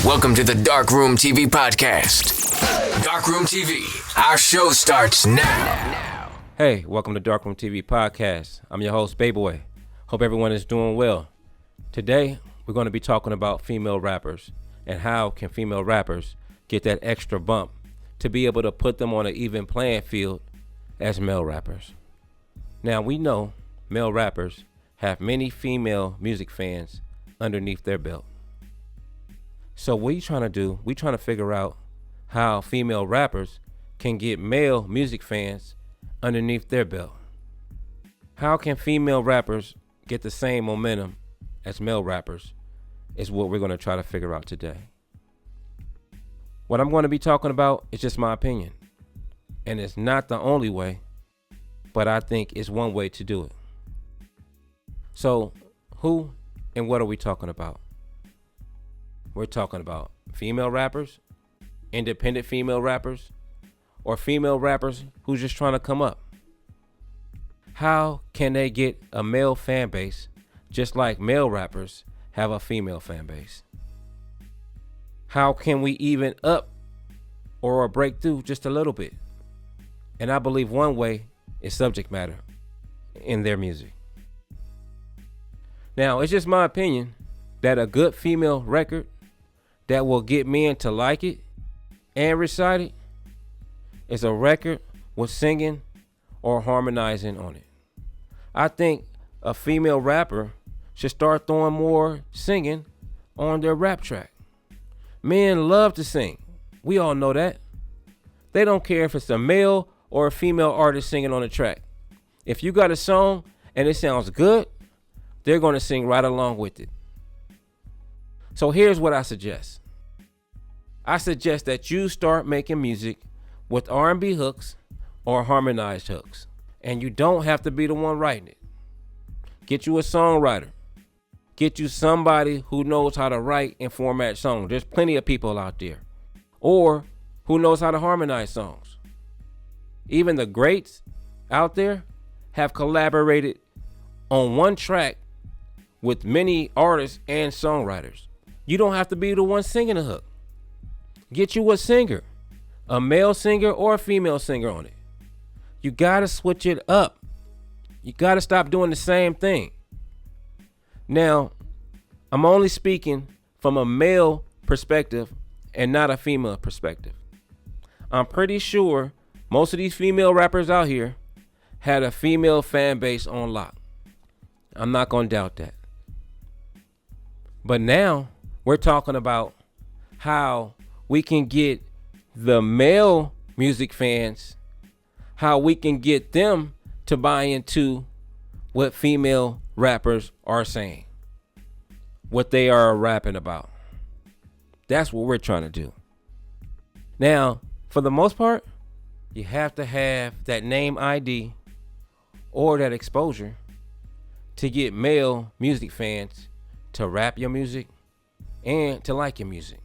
Welcome to the Dark Room TV podcast. Dark Room TV, our show starts now. Hey, welcome to Dark Room TV podcast. I'm your host, Bayboy. Hope everyone is doing well. Today, we're going to be talking about female rappers and how can female rappers get that extra bump to be able to put them on an even playing field as male rappers. Now, we know male rappers have many female music fans underneath their belt. So what are you trying to do? We're trying to figure out how female rappers can get male music fans underneath their belt. How can female rappers get the same momentum as male rappers is what we're going to try to figure out today. What I'm going to be talking about is just my opinion. And it's not the only way, but I think it's one way to do it. So who and what are we talking about? We're talking about female rappers, independent female rappers, or female rappers who's just trying to come up. How can they get a male fan base just like male rappers have a female fan base? How can we even up or break through just a little bit? And I believe one way is subject matter in their music. Now, it's just my opinion that a good female record that will get men to like it and recite it is a record with singing or harmonizing on it. I think a female rapper should start throwing more singing on their rap track. Men love to sing. We all know that. They don't care if it's a male or a female artist singing on the track. If you got a song and it sounds good, they're going to sing right along with it. So here's what I suggest. I suggest that you start making music with R&B hooks or harmonized hooks. And you don't have to be the one writing it. Get you a songwriter. Get you somebody who knows how to write and format songs. There's plenty of people out there. Or who knows how to harmonize songs. Even the greats out there have collaborated on one track with many artists and songwriters. You don't have to be the one singing the hook. Get you a singer, a male singer or a female singer on it. You gotta switch it up. You gotta stop doing the same thing. Now, I'm only speaking from a male perspective and not a female perspective. I'm pretty sure most of these female rappers out here had a female fan base on lock. I'm not gonna doubt that. But now we're talking about how we can get the male music fans, how we can get them to buy into what female rappers are saying, what they are rapping about. That's what we're trying to do. Now, for the most part, you have to have that name ID or that exposure to get male music fans to rap your music and to like your music.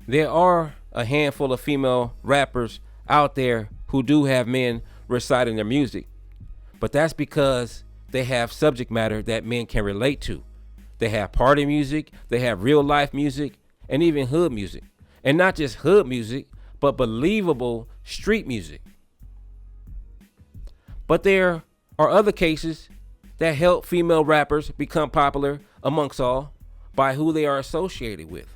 There are a handful of female rappers out there who do have men reciting their music, but that's because they have subject matter that men can relate to. They have party music, they have real life music, and even hood music. And not just hood music, but believable street music. But there are other cases that help female rappers become popular amongst all by who they are associated with.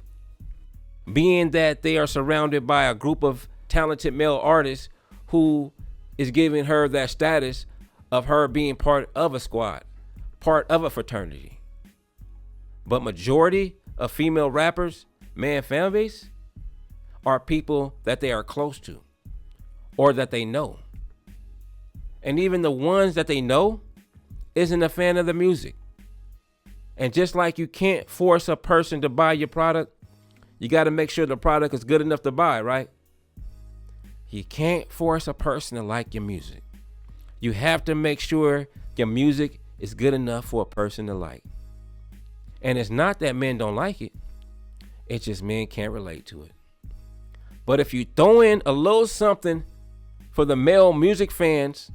Being that they are surrounded by a group of talented male artists who is giving her that status of her being part of a squad, part of a fraternity. But majority of female rappers, man fan base, are people that they are close to or that they know. And even the ones that they know isn't a fan of the music. And just like you can't force a person to buy your product, you got to make sure the product is good enough to buy, right? You can't force a person to like your music. You have to make sure your music is good enough for a person to like. And it's not that men don't like it. It's just men can't relate to it. But if you throw in a little something for the male music fans,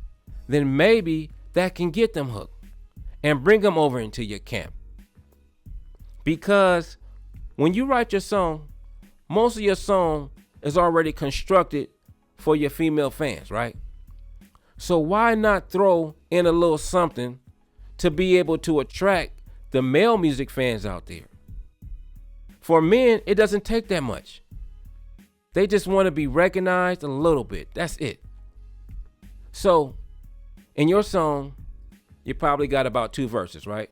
then maybe that can get them hooked and bring them over into your camp. Because when you write your song, most of your song is already constructed for your female fans, right? So why not throw in a little something to be able to attract the male music fans out there? For men, it doesn't take that much. They just want to be recognized a little bit. That's it. So in your song, you probably got about 2 verses, right?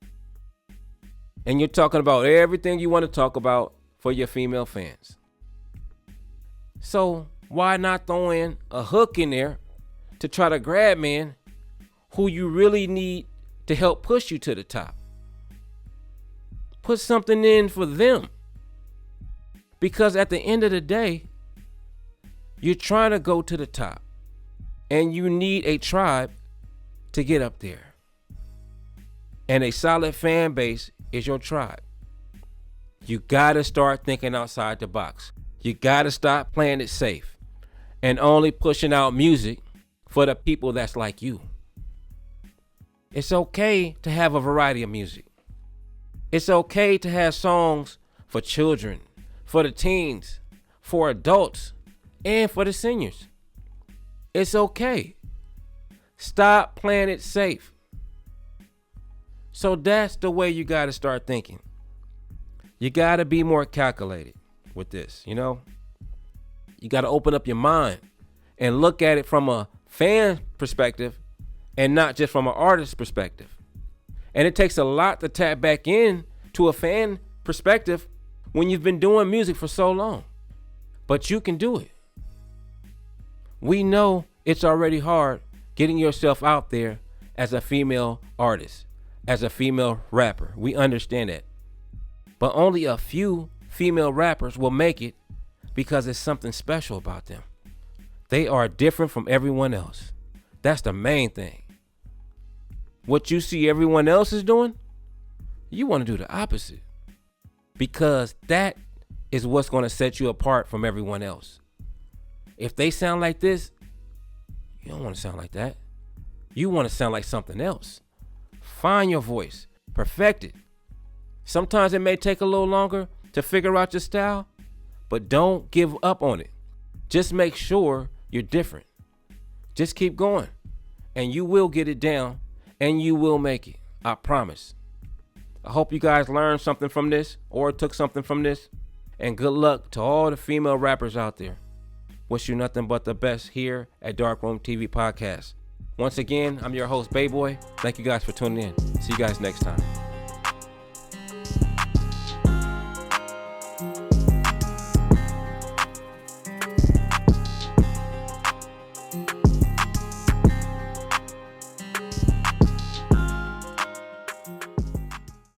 And you're talking about everything you want to talk about for your female fans. So why not throw in a hook in there to try to grab men who you really need to help push you to the top? Put something in for them. Because at the end of the day, you're trying to go to the top. And you need a tribe to get up there. And a solid fan base is your tribe. You gotta start thinking outside the box. You gotta stop playing it safe and only pushing out music for the people that's like you. It's okay to have a variety of music. It's okay to have songs for children, for the teens, for adults, and for the seniors. It's okay. Stop playing it safe. So that's the way you got to start thinking. You got to be more calculated with this, you know? You got to open up your mind and look at it from a fan perspective and not just from an artist perspective. And it takes a lot to tap back in to a fan perspective when you've been doing music for so long. But you can do it. We know it's already hard getting yourself out there as a female artist, as a female rapper. We understand that. But only a few female rappers will make it because there's something special about them. They are different from everyone else. That's the main thing. What you see everyone else is doing, you want to do the opposite. Because that is what's going to set you apart from everyone else. If they sound like this, you don't want to sound like that. You want to sound like something else. Find your voice. Perfect it. Sometimes it may take a little longer to figure out your style, but don't give up on it. Just make sure you're different. Just keep going, and you will get it down, and you will make it. I promise. I hope you guys learned something from this or took something from this, and good luck to all the female rappers out there. Wish you nothing but the best here at Darkroom TV Podcast. Once again, I'm your host, Bayboy. Thank you guys for tuning in. See you guys next time.